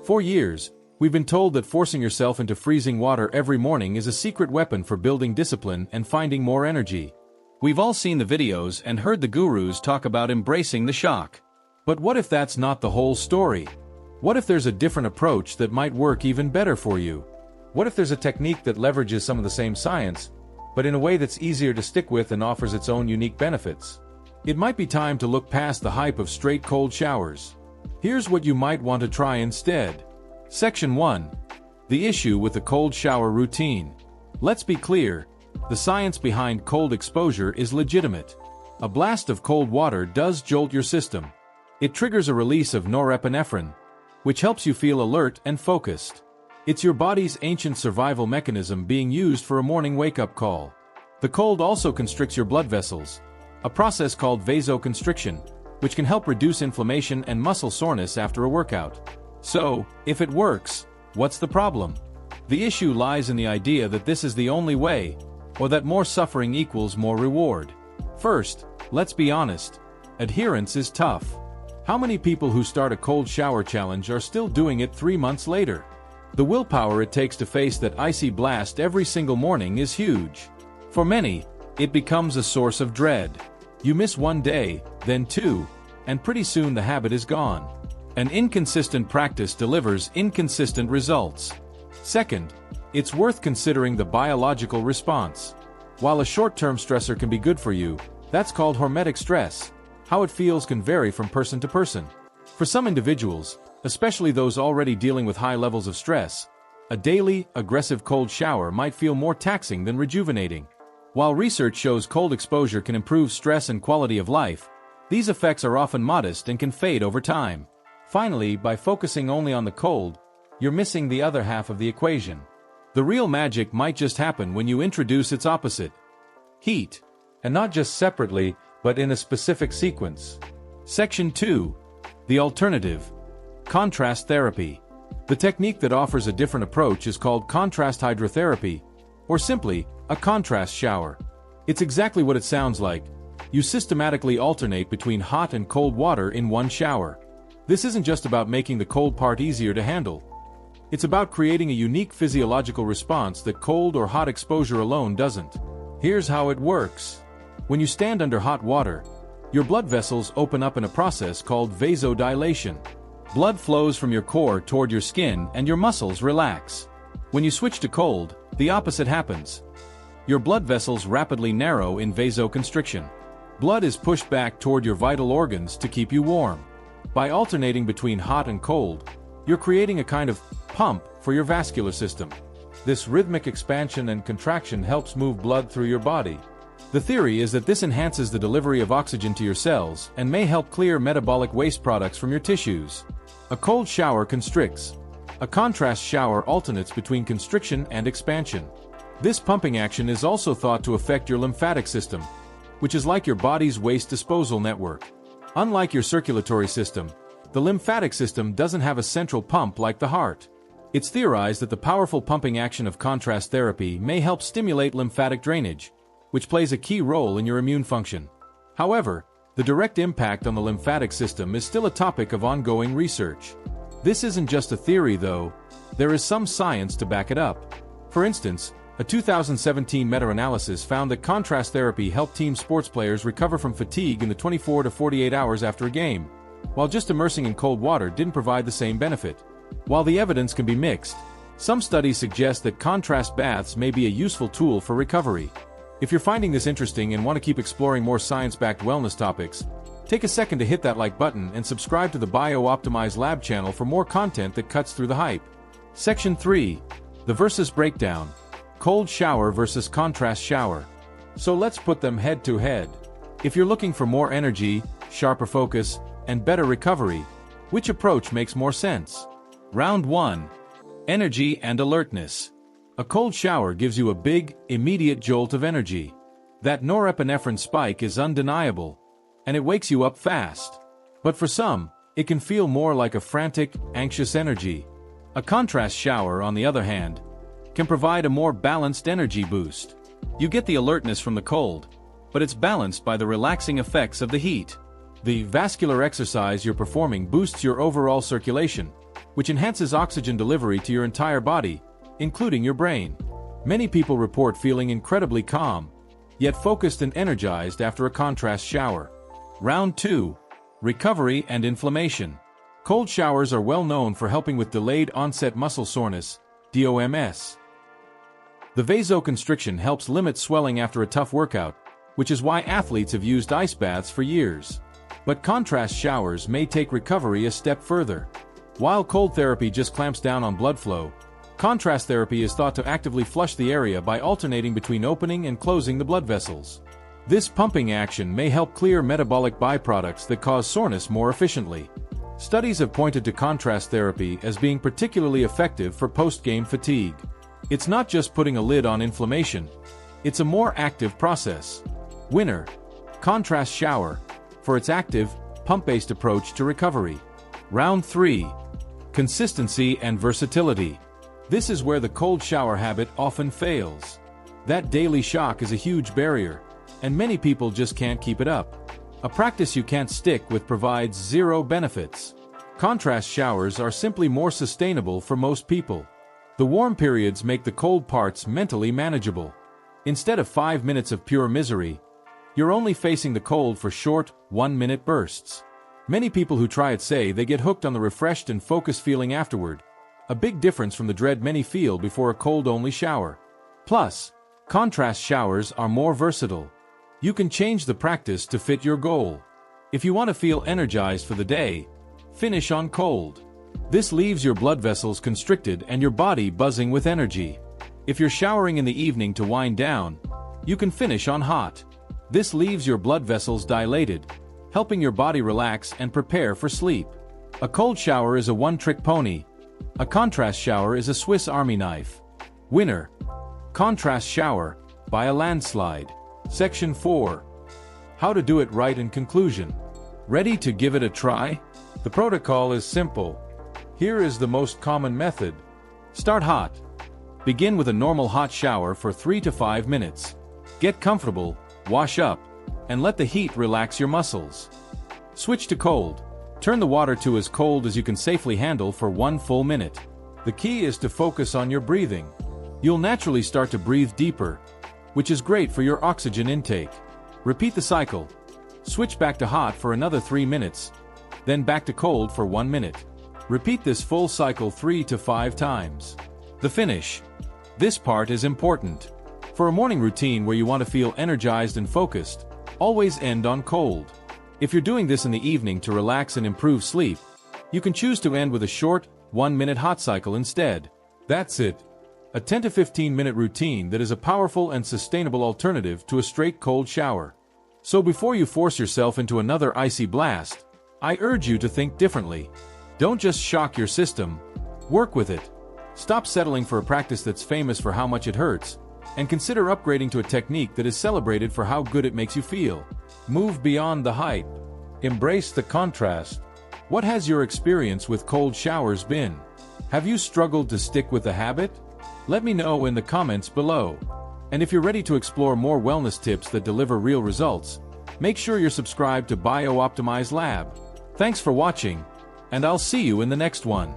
For years, we've been told that forcing yourself into freezing water every morning is a secret weapon for building discipline and finding more energy. We've all seen the videos and heard the gurus talk about embracing the shock. But what if that's not the whole story? What if there's a different approach that might work even better for you? What if there's a technique that leverages some of the same science, but in a way that's easier to stick with and offers its own unique benefits? It might be time to look past the hype of straight cold showers. Here's what you might want to try instead. Section 1. The issue with the cold shower routine. Let's be clear, the science behind cold exposure is legitimate. A blast of cold water does jolt your system. It triggers a release of norepinephrine, which helps you feel alert and focused. It's your body's ancient survival mechanism being used for a morning wake-up call. The cold also constricts your blood vessels, a process called vasoconstriction, which can help reduce inflammation and muscle soreness after a workout. So, if it works, what's the problem? The issue lies in the idea that this is the only way, or that more suffering equals more reward. First, let's be honest. Adherence is tough. How many people who start a cold shower challenge are still doing it 3 months later? The willpower it takes to face that icy blast every single morning is huge. For many, it becomes a source of dread. You miss one day, then two, and pretty soon the habit is gone. An inconsistent practice delivers inconsistent results. Second, it's worth considering the biological response. While a short-term stressor can be good for you, that's called hormetic stress. How it feels can vary from person to person. For some individuals, especially those already dealing with high levels of stress, a daily, aggressive cold shower might feel more taxing than rejuvenating. While research shows cold exposure can improve stress and quality of life, these effects are often modest and can fade over time. Finally, by focusing only on the cold, you're missing the other half of the equation. The real magic might just happen when you introduce its opposite: heat. And not just separately, but in a specific sequence. Section 2. The alternative. Contrast therapy. The technique that offers a different approach is called contrast hydrotherapy, or simply, a contrast shower. It's exactly what it sounds like. You systematically alternate between hot and cold water in one shower. This isn't just about making the cold part easier to handle. It's about creating a unique physiological response that cold or hot exposure alone doesn't. Here's how it works. When you stand under hot water, your blood vessels open up in a process called vasodilation. Blood flows from your core toward your skin and your muscles relax. When you switch to cold, the opposite happens. Your blood vessels rapidly narrow in vasoconstriction. Blood is pushed back toward your vital organs to keep you warm. By alternating between hot and cold, you're creating a kind of pump for your vascular system. This rhythmic expansion and contraction helps move blood through your body. The theory is that this enhances the delivery of oxygen to your cells and may help clear metabolic waste products from your tissues. A cold shower constricts. A contrast shower alternates between constriction and expansion. This pumping action is also thought to affect your lymphatic system, which is like your body's waste disposal network. Unlike your circulatory system, the lymphatic system doesn't have a central pump like the heart. It's theorized that the powerful pumping action of contrast therapy may help stimulate lymphatic drainage, which plays a key role in your immune function. However, the direct impact on the lymphatic system is still a topic of ongoing research. This isn't just a theory, though. There is some science to back it up. For instance, a 2017 meta-analysis found that contrast therapy helped team sports players recover from fatigue in the 24 to 48 hours after a game, while just immersing in cold water didn't provide the same benefit. While the evidence can be mixed, some studies suggest that contrast baths may be a useful tool for recovery. If you're finding this interesting and want to keep exploring more science-backed wellness topics, take a second to hit that like button and subscribe to the BioOptimize Lab channel for more content that cuts through the hype. Section 3. The versus breakdown. Cold shower versus contrast shower. So let's put them head to head. If you're looking for more energy, sharper focus, and better recovery, which approach makes more sense? Round 1. Energy and alertness. A cold shower gives you a big, immediate jolt of energy. That norepinephrine spike is undeniable, and it wakes you up fast. But for some, it can feel more like a frantic, anxious energy. A contrast shower, on the other hand, can provide a more balanced energy boost. You get the alertness from the cold, but it's balanced by the relaxing effects of the heat. The vascular exercise you're performing boosts your overall circulation, which enhances oxygen delivery to your entire body, including your brain. Many people report feeling incredibly calm, yet focused and energized after a contrast shower. Round 2. Recovery and inflammation. Cold showers are well known for helping with delayed onset muscle soreness, DOMS. The vasoconstriction helps limit swelling after a tough workout, which is why athletes have used ice baths for years. But contrast showers may take recovery a step further. While cold therapy just clamps down on blood flow, contrast therapy is thought to actively flush the area by alternating between opening and closing the blood vessels. This pumping action may help clear metabolic byproducts that cause soreness more efficiently. Studies have pointed to contrast therapy as being particularly effective for post-game fatigue. It's not just putting a lid on inflammation, it's a more active process. Winner: contrast shower, for its active, pump-based approach to recovery. Round 3. Consistency and versatility. This is where the cold shower habit often fails. That daily shock is a huge barrier, and many people just can't keep it up. A practice you can't stick with provides zero benefits. Contrast showers are simply more sustainable for most people. The warm periods make the cold parts mentally manageable. Instead of 5 minutes of pure misery, you're only facing the cold for short, 1-minute bursts. Many people who try it say they get hooked on the refreshed and focused feeling afterward, a big difference from the dread many feel before a cold-only shower. Plus, contrast showers are more versatile. You can change the practice to fit your goal. If you want to feel energized for the day, finish on cold. This leaves your blood vessels constricted and your body buzzing with energy. If you're showering in the evening to wind down, you can finish on hot. This leaves your blood vessels dilated, helping your body relax and prepare for sleep. A cold shower is a one-trick pony. A contrast shower is a Swiss Army knife. Winner: contrast shower, by a landslide. Section 4. How to do it right in conclusion. Ready to give it a try? The protocol is simple. Here is the most common method. Start hot. Begin with a normal hot shower for 3 to 5 minutes. Get comfortable, wash up, and let the heat relax your muscles. Switch to cold. Turn the water to as cold as you can safely handle for 1 full minute. The key is to focus on your breathing. You'll naturally start to breathe deeper, which is great for your oxygen intake. Repeat the cycle. Switch back to hot for another 3 minutes, then back to cold for 1 minute. Repeat this full cycle 3 to 5 times. The finish. This part is important. For a morning routine where you want to feel energized and focused, always end on cold. If you're doing this in the evening to relax and improve sleep, you can choose to end with a short, 1-minute hot cycle instead. That's it. A 10 to 15-minute routine that is a powerful and sustainable alternative to a straight cold shower. So before you force yourself into another icy blast, I urge you to think differently. Don't just shock your system, work with it. Stop settling for a practice that's famous for how much it hurts, and consider upgrading to a technique that is celebrated for how good it makes you feel. Move beyond the hype. Embrace the contrast. What has your experience with cold showers been? Have you struggled to stick with the habit? Let me know in the comments below. And if you're ready to explore more wellness tips that deliver real results, make sure you're subscribed to BioOptimize Lab. Thanks for watching, and I'll see you in the next one.